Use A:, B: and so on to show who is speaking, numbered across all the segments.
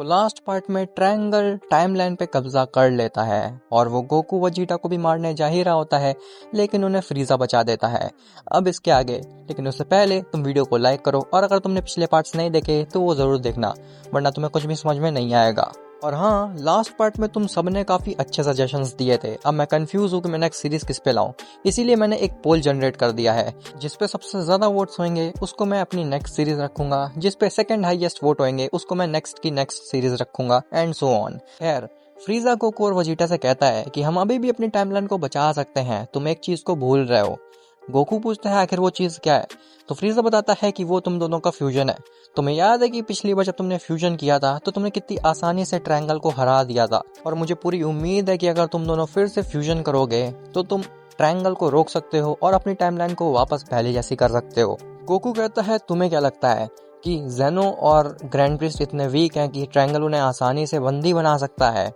A: तो last part में triangle timeline पे कब्जा कर लेता है और वो गोकू वजीटा को भी मारने जा ही रहा होता है, लेकिन उन्हें फ्रीजा बचा देता है। अब इसके आगे, लेकिन उससे पहले तुम वीडियो को लाइक करो और अगर तुमने पिछले पार्ट्स नहीं देखे तो वो जरूर देखना, वरना तुम्हें कुछ भी समझ में नहीं आएगा। और हाँ, लास्ट पार्ट में तुम सबने काफी अच्छे सजेशंस दिए थे। अब मैं कंफ्यूज हूँ कि मैं नेक्स्ट सीरीज किस पे लाऊं, इसीलिए मैंने एक पोल जनरेट कर दिया है। जिस पे सबसे ज्यादा वोट्स होंगे उसको मैं अपनी नेक्स्ट सीरीज रखूंगा, जिस पे सेकंड हाईएस्ट वोट होंगे उसको मैं नेक्स्ट की नेक्स्ट सीरीज रखूंगा, एंड सो ऑन। खैर, फ्रीजा गोकू और वजीटा से कहता है कि हम अभी भी अपनी टाइमलाइन को बचा सकते हैं, तुम एक चीज को भूल रहे हो। गोकू पूछता है आखिर वो चीज क्या है, तो फ्रीजा बताता है कि वो तुम दोनों का फ्यूजन है। तुम्हें याद है कि पिछली बार जब तुमने फ्यूजन किया था तो तुमने कितनी आसानी से ट्रायंगल को हरा दिया था, और मुझे पूरी उम्मीद है कि अगर तुम दोनों फिर से फ्यूजन करोगे तो तुम ट्रायंगल को रोक सकते हो और अपनी टाइमलाइन को वापस पहले जैसी कर सकते हो। गोकू कहता है तुम्हें क्या लगता है कि जेनो और ग्रैंड प्रिस्ट इतने वीक हैं कि ट्रायंगल उन्हें आसानी से बंदी बना सकता है?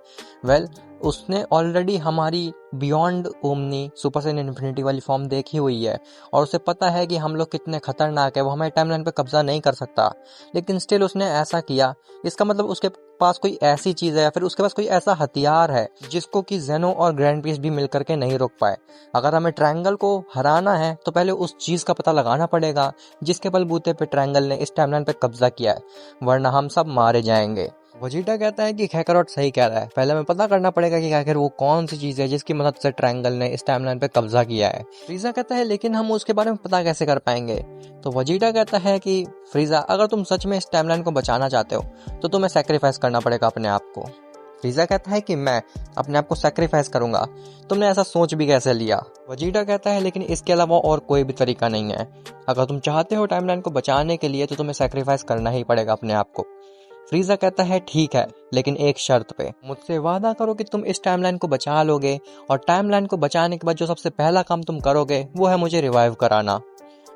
A: वेल, उसने ऑलरेडी हमारी beyond omni super Saiyan infinity वाली फॉर्म देखी हुई है और उसे पता है कि हम लोग कितने खतरनाक है, वो हमारी टाइमलाइन पे कब्जा नहीं कर सकता, लेकिन स्टिल उसने ऐसा किया। इसका मतलब उसके पास कोई ऐसी चीज है या फिर उसके पास कोई ऐसा हथियार है जिसको कि जेनो और ग्रैंड प्रिस्ट भी मिलकर के नहीं रोक पाए। अगर हमें ट्रायंगल को हराना है तो पहले उस चीज का पता लगाना पड़ेगा जिसके बलबूते पे ट्रायंगल ने इस टाइमलाइन पे कब्जा किया है, वरना हम सब मारे जाएंगे। वजीटा कहता है कि कैकारोट सही कह रहा है, पहले हमें पता करना पड़ेगा कि आखिर वो कौन सी चीज है जिसकी मदद से ट्रायंगल ने इस टाइमलाइन पे कब्जा किया है। फ्रीजा कहता है लेकिन हम उसके बारे में पता कैसे कर पाएंगे? तो वजीटा कहता है कि फ्रीजा, अगर तुम सच में इस टाइमलाइन को बचाना चाहते हो तो तुम्हें सैक्रिफाइस करना पड़ेगा अपने आप को। फ्रीजा कहता है कि मैं अपने आप को सैक्रिफाइस करूंगा, तुमने ऐसा सोच भी कैसे लिया? वजीटा कहता है लेकिन इसके अलावा और कोई भी तरीका नहीं है, अगर तुम चाहते हो टाइमलाइन को बचाने के लिए तो तुम्हें सैक्रिफाइस करना ही पड़ेगा अपने आप को। फ्रीजा कहता है ठीक है, लेकिन एक शर्त पे, मुझसे वादा करो कि तुम इस टाइमलाइन को बचा लोगे, और टाइमलाइन को बचाने के बाद जो सबसे पहला काम तुम करोगे वो है मुझे रिवाइव कराना।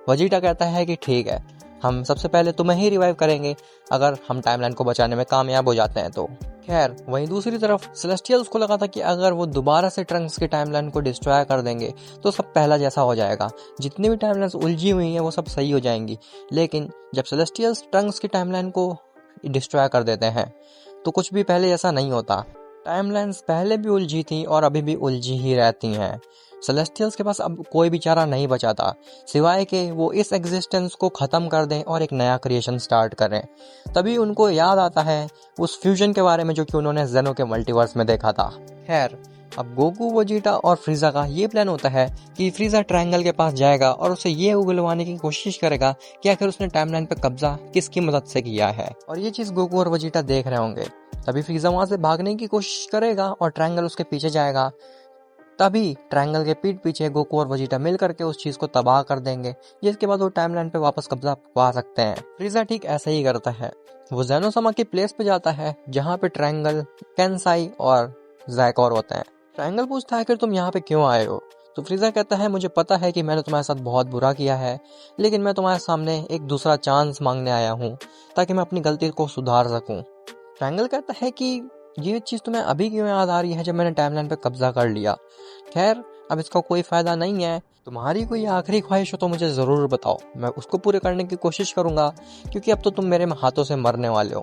A: वजीटा कहता है कि ठीक है, हम सबसे पहले तुम्हें ही रिवाइव करेंगे अगर हम टाइमलाइन को बचाने में कामयाब हो जाते हैं तो। खैर, वहीं दूसरी तरफ सेलेस्टियल्स को लगा था कि अगर वो दोबारा से ट्रंक्स की टाइमलाइन को डिस्ट्रॉय कर देंगे तो सब पहला जैसा हो जाएगा, जितनी भी टाइमलाइंस उलझी हुई हैं वो सब सही हो जाएंगी। लेकिन जब सेलेस्टियल्स ट्रंक्स की टाइमलाइन को डिस्ट्रॉय कर देते हैं तो कुछ भी पहले जैसा नहीं होता। टाइमलाइंस पहले भी उलझी थी और अभी भी उलझी ही रहती हैं। सेलेस्टियल्स के पास अब कोई भी चारा नहीं बचा था सिवाय के वो इस एग्जिस्टेंस को खत्म कर दें और एक नया क्रिएशन स्टार्ट करें। तभी उनको याद आता है उस फ्यूजन के बारे में जो कि उन्होंने जेनो के मल्टीवर्स में देखा था। खैर, अब गोकू, वजीटा और फ्रीजा का ये प्लान होता है कि फ्रीजा ट्रायंगल के पास जाएगा और उसे ये उगलवाने की कोशिश करेगा कि आखिर उसने टाइमलाइन पे कब्जा किसकी मदद से किया है, और ये चीज गोकू और वजीटा देख रहे होंगे। तभी फ्रीजा वहां से भागने की कोशिश करेगा और ट्रायंगल उसके पीछे जाएगा। तभी ट्रायंगल के पीठ पीछे गोकू और वजीटा मिल करके उस चीज को तबाह कर देंगे, जिसके बाद वो टाइमलाइन पे वापस कब्जा पा सकते हैं। फ्रीजा ठीक ऐसा ही करता है, वो जेनो समा की प्लेस पे जाता है जहाँ पे ट्रायंगल, केंसाई और ज़ैकोर होते हैं। ट्रायंगल पूछता है कि तुम यहाँ पे क्यों आए हो? तो फ्रीजा कहता है मुझे पता है कि मैंने तुम्हारे साथ बहुत बुरा किया है, लेकिन मैं तुम्हारे सामने एक दूसरा चांस मांगने आया हूँ ताकि मैं अपनी गलती को सुधार सकूं। ट्रायंगल कहता है कि ये चीज तुम्हें अभी क्यों याद आ रही है जब मैंने टाइमलाइन पे कब्जा कर लिया? खैर, अब इसका कोई फायदा नहीं है, तुम्हारी कोई आखिरी ख्वाहिश हो तो मुझे जरूर बताओ, मैं उसको पूरे करने की कोशिश करूंगा, क्योंकि अब तो तुम मेरे हाथों से मरने वाले हो।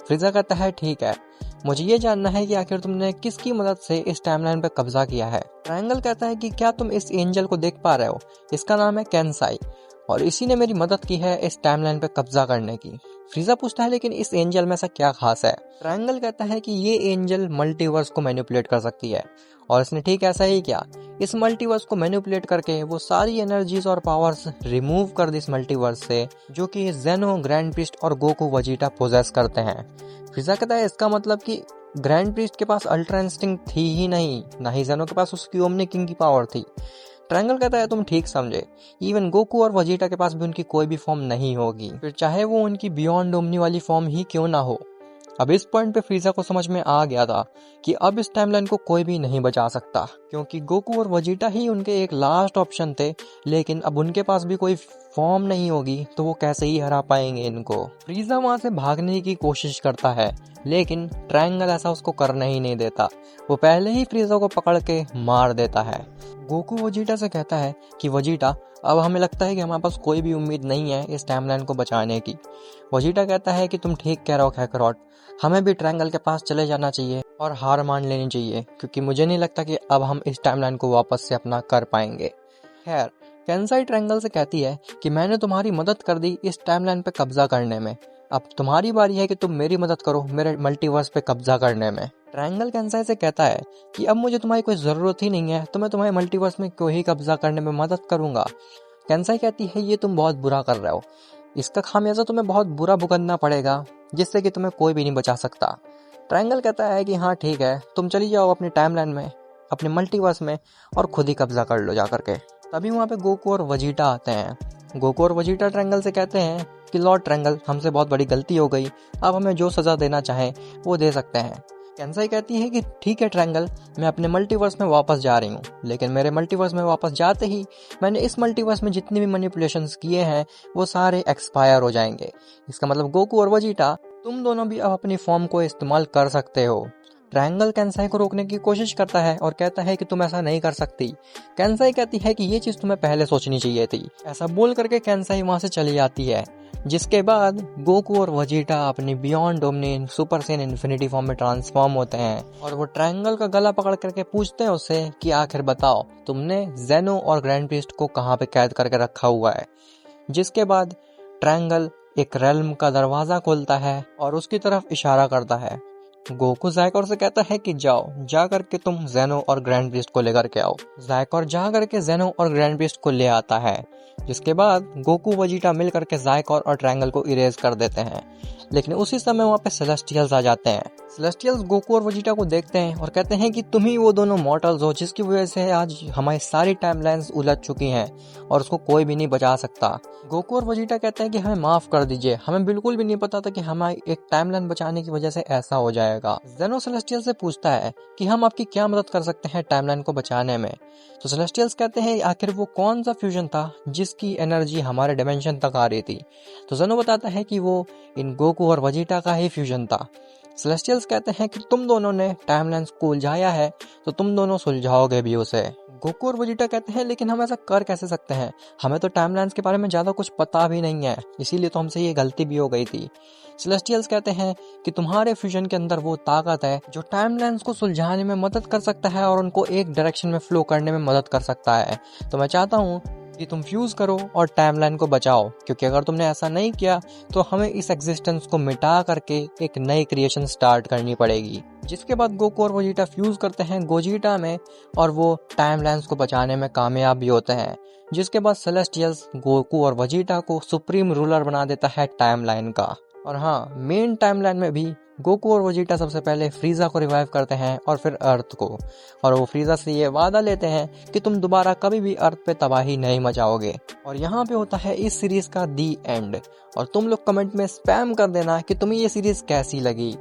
A: फ्रीजा कहता है ठीक है, मुझे ये जानना है कि आखिर तुमने किसकी मदद से इस टाइमलाइन पे कब्जा किया है। ट्रायंगल कहता है कि क्या तुम इस एंजल को देख पा रहे हो? इसका नाम है केंसाई और इसी ने मेरी मदद की है इस टाइमलाइन पे कब्जा करने की। फ्रीजा पूछता है लेकिन इस एंजल में ऐसा क्या खास है? ट्रायंगल कहता है कि ये एंजल मल्टीवर्स को मैनिपुलेट कर सकती है, और इसने ठीक ऐसा ही किया। इस मल्टीवर्स को मैनिपुलेट करके वो सारी एनर्जीज और पावर्स रिमूव कर दी इस मल्टीवर्स से, जो कि जेनो, ग्रैंड प्रिस्ट और गोकू वजीटा पोजेस करते हैं। फ्रीजा कहता है इसका मतलब कि ग्रैंड प्रिस्ट के पास अल्ट्रा इंस्टिंक्ट थी ही नहीं, ना ही जेनो के पास उसकी ओमनी किंग की पावर थी। ट्रायंगल कहता है तुम ठीक समझे, इवन गोकू और वजीटा के पास भी उनकी कोई भी फॉर्म नहीं होगी, फिर चाहे वो उनकी बियॉन्ड ओमनी वाली फॉर्म ही क्यों ना हो। अब इस पॉइंट पे फ्रीजा को समझ में आ गया था कि अब इस टाइमलाइन को कोई भी नहीं बचा सकता, क्योंकि गोकू और वजीटा ही उनके एक लास्ट ऑप्शन थे, लेकिन अब उनके पास भी कोई फॉर्म नहीं होगी तो वो कैसे ही हरा पाएंगे इनको। फ्रीजा वहां से भागने की कोशिश करता है, लेकिन ट्रायंगल ऐसा उसको करने ही नहीं देता, वो पहले ही फ्रीजा को पकड़ के मार देता है। गोकू वजीटा से कहता है कि वजीटा, अब हमें लगता है कि हमारे पास कोई भी उम्मीद नहीं है इस टाइमलाइन को बचाने की। वेजिटा कहता है कि तुम ठीक कह रहे हो काकारोट, हमें भी ट्रायंगल के पास चले जाना चाहिए और हार मान लेनी चाहिए, क्योंकि मुझे नहीं लगता कि अब हम इस टाइमलाइन को वापस से अपना कर पाएंगे। खैर, कैंसाई ट्रायंगल से कहती है कि मैंने तुम्हारी मदद कर दी इस टाइमलाइन पे कब्जा करने में, अब तुम्हारी बारी है कि तुम मेरी मदद करो मेरे मल्टीवर्स पे कब्जा करने में। ट्रायंगल कैंसाई से कहता है कि अब मुझे तुम्हारी कोई ज़रूरत ही नहीं है, तो मैं तुम्हारे मल्टीवर्स में क्यों ही कब्जा करने में मदद करूंगा। कैंसाई कहती है ये तुम बहुत बुरा कर रहे हो, इसका खामियाजा तुम्हें बहुत बुरा भुगतना पड़ेगा, जिससे कि तुम्हें कोई भी नहीं बचा सकता। ट्रायंगल कहता है कि हाँ ठीक है, तुम चली जाओ अपनी टाइमलाइन में, अपने मल्टीवर्स में, और खुद ही कब्जा कर लो जा करके। तभी वहाँ पे गोकू और वेजिटा आते हैं। गोकू और वेजिटा ट्रायंगल से कहते हैं कि लॉर्ड ट्रायंगल, हमसे बहुत बड़ी गलती हो गई, अब हमें जो सज़ा देना चाहें वो दे सकते हैं। कैंसाई कहती है कि ठीक है ट्रायंगल, मैं अपने मल्टीवर्स में वापस जा रही हूँ, लेकिन मेरे मल्टीवर्स में वापस जाते ही मैंने इस मल्टीवर्स में जितने भी मैनिपुलेशंस किए हैं वो सारे एक्सपायर हो जाएंगे। इसका मतलब गोकू और वेजिटा, तुम दोनों भी अब अपनी फॉर्म को इस्तेमाल कर सकते हो। ट्रायंगल कैंसाई को रोकने की कोशिश करता है और कहता है कि तुम ऐसा नहीं कर सकती। कैंसाई कहती है कि ये चीज़ तुम्हें पहले सोचनी चाहिए थी। ऐसा बोल करके कैंसाई वहाँ से चली जाती है, जिसके बाद गोकू और वेजिटा अपनी beyond dominion super Saiyan infinity form में ट्रांसफॉर्म होते हैं और वो ट्रायंगल का गला पकड़ करके पूछते हैं उससे कि आखिर बताओ तुमने जेनो और ग्रैंड प्रीस्ट को कहाँ पे कैद करके रखा हुआ है। जिसके बाद ट्रायंगल एक रेल्म का दरवाजा खोलता है और उसकी तरफ इशारा करता है। गोकू ज़ायकोर से कहता है कि जाओ, जा करके तुम जेनो और ग्रैंड प्रीस्ट को लेकर के आओ। ज़ायकोर जा करके जेनो और ग्रैंड प्रीस्ट को ले आता है, जिसके बाद गोकू वेजिटा मिल करके ज़ायकोर और ट्रायंगल को इरेज कर देते हैं। लेकिन उसी समय वहाँ पे सेलेस्टियल्स आ जाते हैं। सेलेस्टियल्स गोकू और वेजिटा को देखते हैं और कहते हैं कि तुम ही वो दोनों मॉर्टल्स हो जिसकी वजह से आज हमारी सारी टाइमलाइंस उलझ चुकी हैं और उसको कोई भी नहीं बचा सकता। गोकू और वेजिटा कहते हैं कि हमें माफ कर दीजिए, हमें बिल्कुल भी नहीं पता था कि हमारी एक टाइमलाइन बचाने की वजह से ऐसा हो जाएगा। जेनो सेलेस्टियल से पूछता है कि हम आपकी क्या मदद कर सकते हैं टाइमलाइन को बचाने में। तो सेलेस्टियल्स कहते हैं आखिर वो कौन सा फ्यूजन था जिसकी एनर्जी हमारे डायमेंशन तक आ रही थी। तो जेनो बताता है कि वो इन गोकू और वेजिटा का ही फ्यूजन था। सेलेस्टियल्स कहते हैं कि तुम दोनों ने टाइमलाइंस को उलझाया है तो तुम दोनों सुलझाओगे भी उसे। गोकू और वेजिटा कहते हैं लेकिन हम ऐसा कर कैसे सकते हैं, हमें तो टाइमलाइंस के बारे में ज़्यादा कुछ पता भी नहीं है, इसीलिए तो हमसे ये गलती भी हो गई थी। सेलेस्टियल्स कहते हैं कि तुम्हारे फ्यूजन के अंदर वो ताकत है जो टाइमलाइंस को सुलझाने में मदद कर सकता है और उनको एक डायरेक्शन में फ्लो करने में मदद कर सकता है। तो मैं चाहता हूँ कि तुम फ्यूज करो और टाइमलाइन को बचाओ, क्योंकि अगर तुमने ऐसा नहीं किया तो हमें इस एग्जिस्टेंस को मिटा करके एक नई क्रिएशन स्टार्ट करनी पड़ेगी। जिसके बाद गोकू और वेजिटा फ्यूज करते हैं गोजिटा में और वो टाइमलाइंस को बचाने में कामयाब भी होते हैं। जिसके बाद सेलेस्टियल्स गोकू और वेजिटा को सुप्रीम रूलर बना देता है टाइमलाइन का। और हाँ, मेन टाइमलाइन में भी गोकू और वेजिटा सबसे पहले फ्रीजा को रिवाइव करते हैं और फिर अर्थ को, और वो फ्रीजा से ये वादा लेते हैं कि तुम दोबारा कभी भी अर्थ पे तबाही नहीं मचाओगे। और यहाँ पे होता है इस सीरीज का दी एंड। और तुम लोग कमेंट में स्पैम कर देना कि तुम्हें ये सीरीज कैसी लगी।